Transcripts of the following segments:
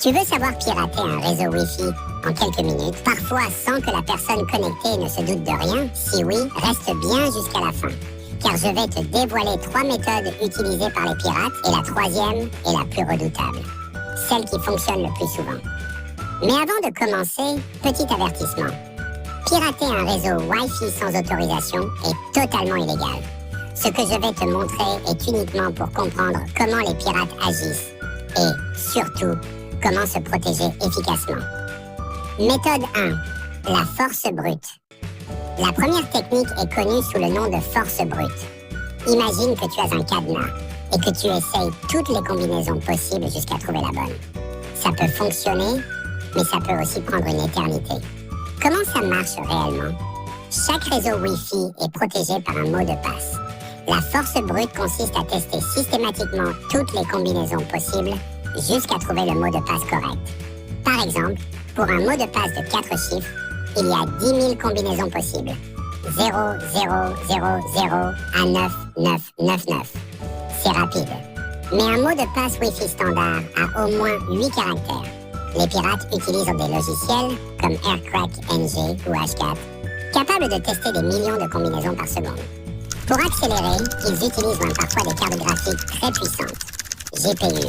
Tu veux savoir pirater un réseau Wi-Fi en quelques minutes, parfois sans que la personne connectée ne se doute de rien? Si oui, reste bien jusqu'à la fin, car je vais te dévoiler 3 méthodes utilisées par les pirates, et la troisième est la plus redoutable, celle qui fonctionne le plus souvent. Mais avant de commencer, petit avertissement. Pirater un réseau Wi-Fi sans autorisation est totalement illégal. Ce que je vais te montrer est uniquement pour comprendre comment les pirates agissent et, surtout, comment se protéger efficacement. Méthode 1. La force brute. La première technique est connue sous le nom de force brute. Imagine que tu as un cadenas et que tu essayes toutes les combinaisons possibles jusqu'à trouver la bonne. Ça peut fonctionner, mais ça peut aussi prendre une éternité. Comment ça marche réellement? Chaque réseau Wi-Fi est protégé par un mot de passe. La force brute consiste à tester systématiquement toutes les combinaisons possibles jusqu'à trouver le mot de passe correct. Par exemple, pour un mot de passe de 4 chiffres, il y a 10 000 combinaisons possibles. 0, 0, 0, 0 à 9, 9, 9, 9. C'est rapide. Mais un mot de passe Wi-Fi standard a au moins 8 caractères. Les pirates utilisent des logiciels comme Aircrack NG ou H4, capables de tester des millions de combinaisons par seconde. Pour accélérer, ils utilisent même parfois des cartes graphiques très puissantes, GPU.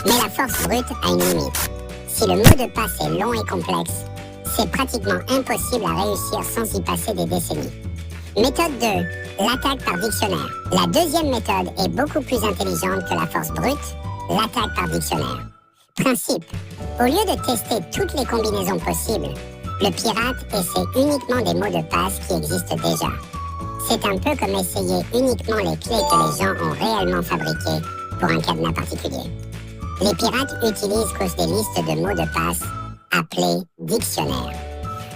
Mais la force brute a une limite. Si le mot de passe est long et complexe, c'est pratiquement impossible à réussir sans y passer des décennies. Méthode 2. L'attaque par dictionnaire. La deuxième méthode est beaucoup plus intelligente que la force brute, l'attaque par dictionnaire. Principe. Au lieu de tester toutes les combinaisons possibles, le pirate essaie uniquement des mots de passe qui existent déjà. C'est un peu comme essayer uniquement les clés que les gens ont réellement fabriquées pour un cadenas particulier. Les pirates utilisent des listes de mots de passe appelées dictionnaires.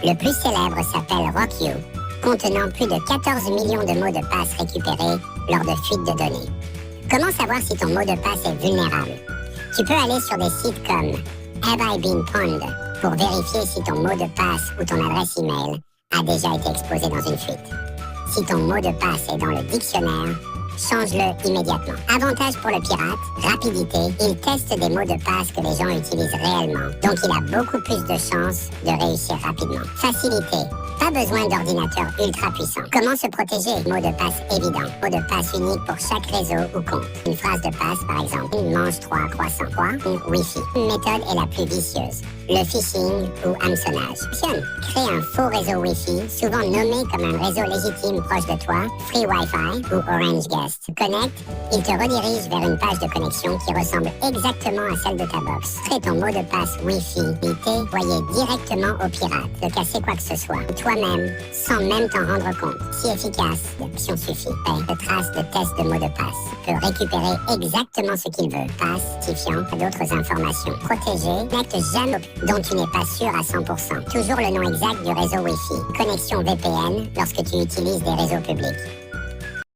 Le plus célèbre s'appelle RockYou, contenant plus de 14 millions de mots de passe récupérés lors de fuites de données. Comment savoir si ton mot de passe est vulnérable? Tu peux aller sur des sites comme Have I Been Pwned pour vérifier si ton mot de passe ou ton adresse email a déjà été exposé dans une fuite. Si ton mot de passe est dans le dictionnaire, change-le immédiatement. Avantage pour le pirate, rapidité, il teste des mots de passe que les gens utilisent réellement, donc il a beaucoup plus de chances de réussir rapidement. Facilité, pas besoin d'ordinateur ultra puissant. Comment se protéger? Mot de passe évident. Mot de passe unique pour chaque réseau ou compte. Une phrase de passe, par exemple, mange 3 croissants 3 ou Wi-Fi. Une méthode est la plus vicieuse. Le phishing ou hameçonnage. Crée un faux réseau Wi-Fi, souvent nommé comme un réseau légitime proche de toi, Free Wi-Fi ou Orange Guest. Connecte, il te redirige vers une page de connexion qui ressemble exactement à celle de ta box. Crée ton mot de passe Wi-Fi, envoyé directement au pirate, de casser quoi que ce soit, toi-même, sans même t'en rendre compte. Si efficace, l'option suffit. Le trace de test de mot de passe peut récupérer exactement ce qu'il veut. Passe, signifiant d'autres informations. Protégé, connecte jamais dont tu n'es pas sûr à 100%. Toujours le nom exact du réseau Wi-Fi. Connexion VPN lorsque tu utilises des réseaux publics.